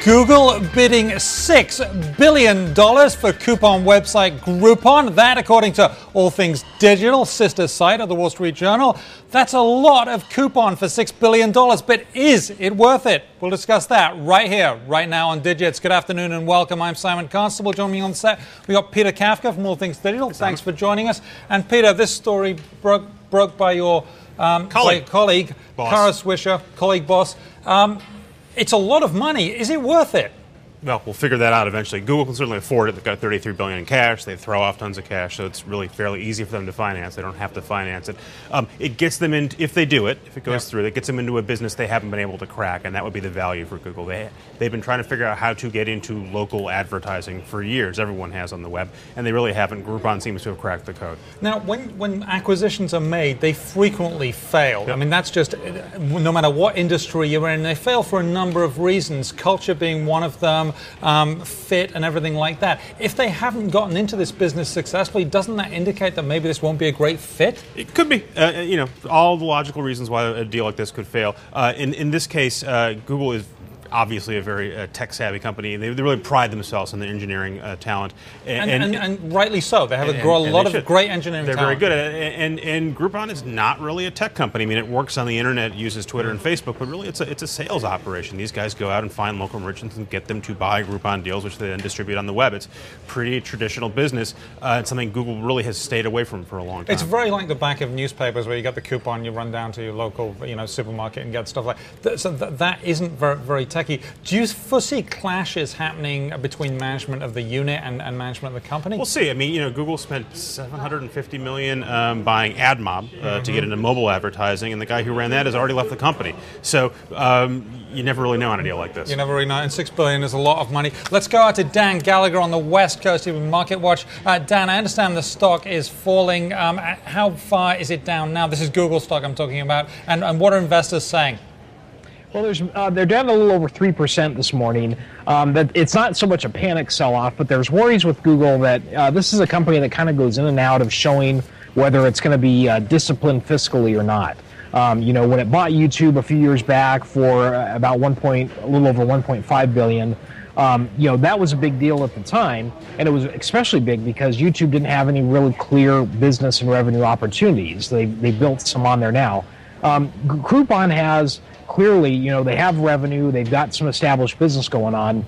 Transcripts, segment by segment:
Google bidding $6 billion for coupon website Groupon. That, according to All Things Digital, sister site of the Wall Street Journal. That's a lot of coupon for $6 billion, but is it worth it? We'll discuss that right here, right now on Digits. Good afternoon and welcome. I'm Simon Constable. Joining me on the set, we got Peter Kafka from All Things Digital. Thanks for joining us. And Peter, this story broke by your colleague, Kara Swisher, colleague boss. It's a lot of money. Is it worth it? Well, we'll figure that out eventually. Google can certainly afford it. They've got $33 billion in cash. They throw off tons of cash, so it's really fairly easy for them to finance. They don't have to finance it. It gets them in, if they do it, if it goes through, it gets them into a business they haven't been able to crack, and that would be the value for Google. They've been trying to figure out how to get into local advertising for years. Everyone has on the web, and they really haven't. Groupon seems to have cracked the code. Now, when acquisitions are made, they frequently fail. Yep. I mean, that's just, no matter what industry you're in, they fail for a number of reasons, culture being one of them, fit and everything like that. If they haven't gotten into this business successfully, doesn't that indicate that maybe this won't be a great fit? It could be. All the logical reasons why a deal like this could fail. In this case, Google is obviously a very tech-savvy company. They really pride themselves on their engineering talent. And rightly so. They have a lot of great engineering talent. They're very good at it. And Groupon is not really a tech company. I mean, it works on the internet, uses Twitter and Facebook, but really it's a sales operation. These guys go out and find local merchants and get them to buy Groupon deals, which they then distribute on the web. It's pretty traditional business. It's something Google really has stayed away from for a long time. It's very like the back of newspapers where you get the coupon, you run down to your local supermarket and get stuff like that. So that isn't very techy. Do you foresee clashes happening between management of the unit and management of the company? We'll see. I mean, Google spent $750 million buying AdMob to get into mobile advertising, and the guy who ran that has already left the company. So you never really know on a deal like this. You never really know, and $6 billion is a lot of money. Let's go out to Dan Gallagher on the West Coast with Market Watch. Dan, I understand the stock is falling. How far is it down now? This is Google stock I'm talking about, and what are investors saying? Well, they're down a little over 3% this morning. That it's not so much a panic sell-off, but there's worries with Google that this is a company that kind of goes in and out of showing whether it's going to be disciplined fiscally or not. When it bought YouTube a few years back for about a little over 1.5 billion, that was a big deal at the time, and it was especially big because YouTube didn't have any really clear business and revenue opportunities. They built some on there now. Groupon has. Clearly, they have revenue, they've got some established business going on,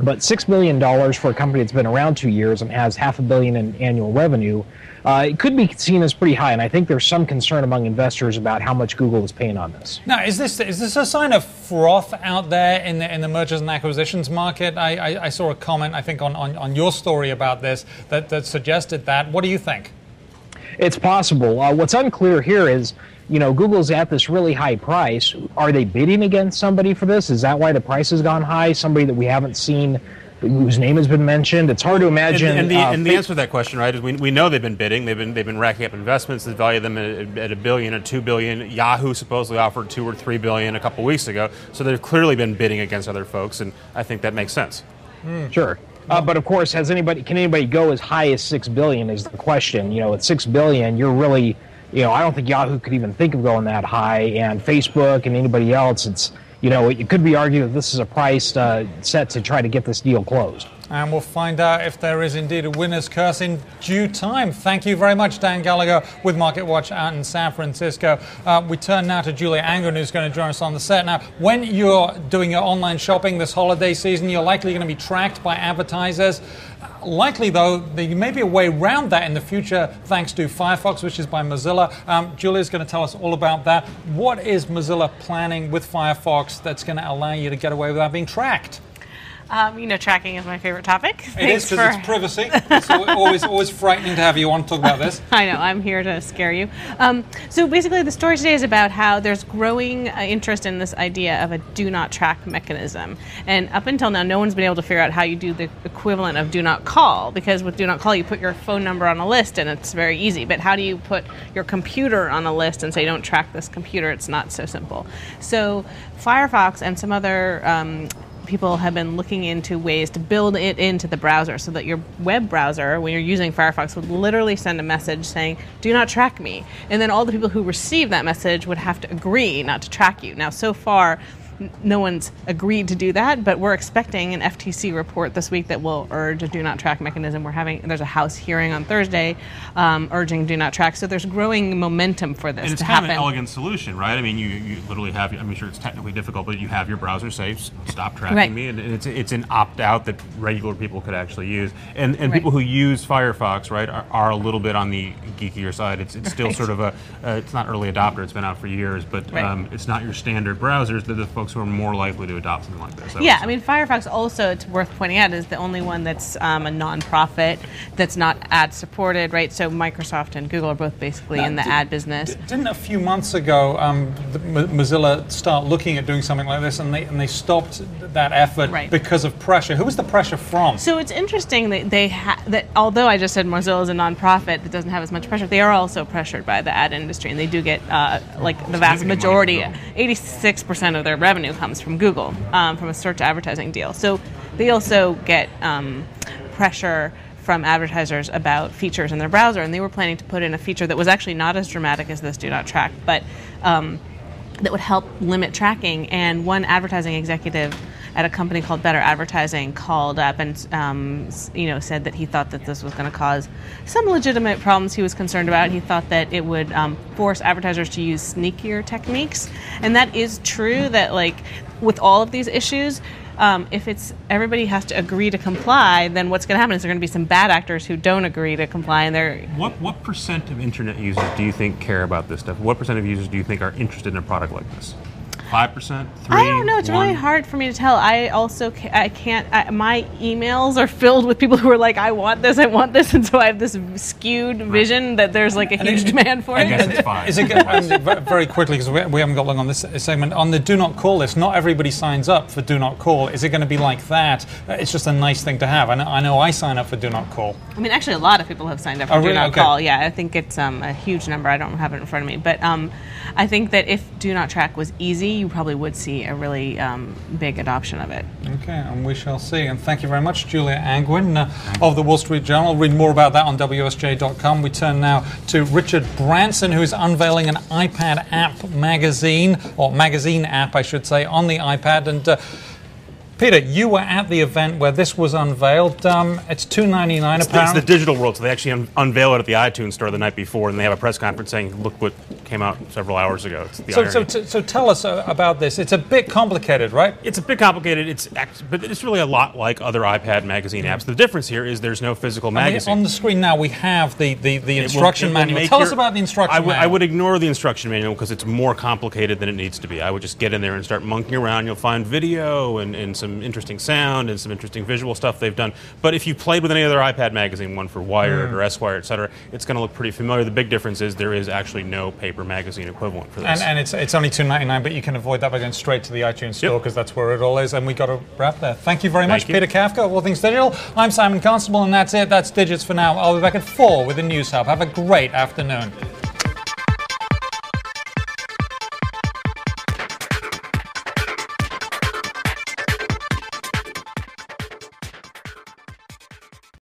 but $6 billion for a company that's been around 2 years and has $500 million in annual revenue, it could be seen as pretty high, and I think there's some concern among investors about how much Google is paying on this. Now, is this a sign of froth out there in the mergers and acquisitions market? I saw a comment, I think, on your story about this that suggested that. What do you think? It's possible. What's unclear here is, Google's at this really high price. Are they bidding against somebody for this? Is that why the price has gone high? Somebody that we haven't seen, whose name has been mentioned? It's hard to imagine. And the answer to that question, right, is we know they've been bidding. They've been racking up investments. They value them at $1 billion or $2 billion. Yahoo supposedly offered $2 or $3 billion a couple weeks ago. So they've clearly been bidding against other folks, and I think that makes sense. Sure. But of course, can anybody go as high as $6 billion is the question. At $6 billion, you're really, I don't think Yahoo could even think of going that high, and Facebook and anybody else, it's, it could be argued that this is a price set to try to get this deal closed. And we'll find out if there is indeed a winner's curse in due time. Thank you very much, Dan Gallagher with Market Watch out in San Francisco. We turn now to Julia Angren, who's going to join us on the set. Now, when you're doing your online shopping this holiday season, you're likely going to be tracked by advertisers. Likely, though, there may be a way around that in the future thanks to Firefox, which is by Mozilla. Julia's going to tell us all about that. What is Mozilla planning with Firefox that's going to allow you to get away without being tracked? Tracking is my favorite topic. It is because it's privacy. It's always frightening to have you on to talk about this. I know, I'm here to scare you. So basically the story today is about how there's growing interest in this idea of a do not track mechanism. And up until now, no one's been able to figure out how you do the equivalent of do not call, because with do not call, you put your phone number on a list and it's very easy. But how do you put your computer on a list and say don't track this computer? It's not so simple. So Firefox and some other people have been looking into ways to build it into the browser so that your web browser, when you're using Firefox, would literally send a message saying, do not track me. And then all the people who receive that message would have to agree not to track you. Now, so far, no one's agreed to do that, but we're expecting an FTC report this week that will urge a do not track mechanism. There's a House hearing on Thursday urging do not track. So there's growing momentum for this and it's to kind happen. of an elegant solution, right? I mean, you literally have, I'm sure it's technically difficult, but you have your browser say, stop tracking me, and it's an opt-out that regular people could actually use. And people who use Firefox, right, are a little bit on the geekier side. It's still sort of it's not early adopter, it's been out for years, but it's not your standard browsers. They're the folks who are more likely to adopt something like this. Yeah, I mean, Firefox also, it's worth pointing out, is the only one that's a non-profit, that's not ad-supported, right? So Microsoft and Google are both basically in the ad business. Didn't a few months ago Mozilla start looking at doing something like this, and they stopped that effort because of pressure? Who was the pressure from? So it's interesting that that although I just said Mozilla is a non-profit that doesn't have as much pressure, they are also pressured by the ad industry, and they do get like the vast majority, 86% of their revenue comes from Google, from a search advertising deal. So they also get pressure from advertisers about features in their browser, and they were planning to put in a feature that was actually not as dramatic as this do not track, but that would help limit tracking. And one advertising executive at a company called Better Advertising called up and said that he thought that this was going to cause some legitimate problems he was concerned about. He thought that it would force advertisers to use sneakier techniques, and that is true. That like with all of these issues, if it's everybody has to agree to comply, then what's going to happen is there are going to be some bad actors who don't agree to comply, and they're. What percent of internet users do you think care about this stuff? What percent of users do you think are interested in a product like this? 5%? 3%? I don't know. It's really hard for me to tell. I also can't. My emails are filled with people who are like, I want this, and so I have this skewed vision that there's like a huge demand for it. I guess it's 5. Is it very quickly, because we haven't got long on this segment, on the do not call list, not everybody signs up for do not call. Is it going to be like that? It's just a nice thing to have. I know I sign up for do not call. I mean, actually, a lot of people have signed up for do not call. Yeah, I think it's a huge number. I don't have it in front of me, but I think that if do not track was easy, you probably would see a really big adoption of it. Okay, and we shall see. And thank you very much, Julia Angwin of the Wall Street Journal. Read more about that on WSJ.com. We turn now to Richard Branson, who is unveiling an iPad app magazine, or magazine app, I should say, on the iPad. And Peter, you were at the event where this was unveiled. It's $2.99 apparently. It's the digital world, so they actually unveil it at the iTunes store the night before, and they have a press conference saying, look what came out several hours ago. It's the so tell us about this. It's a bit complicated, right? It's a bit complicated, but it's really a lot like other iPad magazine apps. The difference here is there's no physical magazine. On the screen now we have the instruction manual. Tell us about the instruction manual. I would ignore the instruction manual because it's more complicated than it needs to be. I would just get in there and start monkeying around. You'll find video and some interesting sound and some interesting visual stuff they've done. But if you played with any other iPad magazine, one for Wired or Esquire, etc., it's going to look pretty familiar. The big difference is there is actually no paper magazine equivalent for this. And it's only $2.99, but you can avoid that by going straight to the iTunes store because that's where it all is. And we got to wrap there. Thank you very much, Peter Kafka of All Things Digital. I'm Simon Constable, and that's it. That's Digits for now. I'll be back at 4 with the News Hub. Have a great afternoon.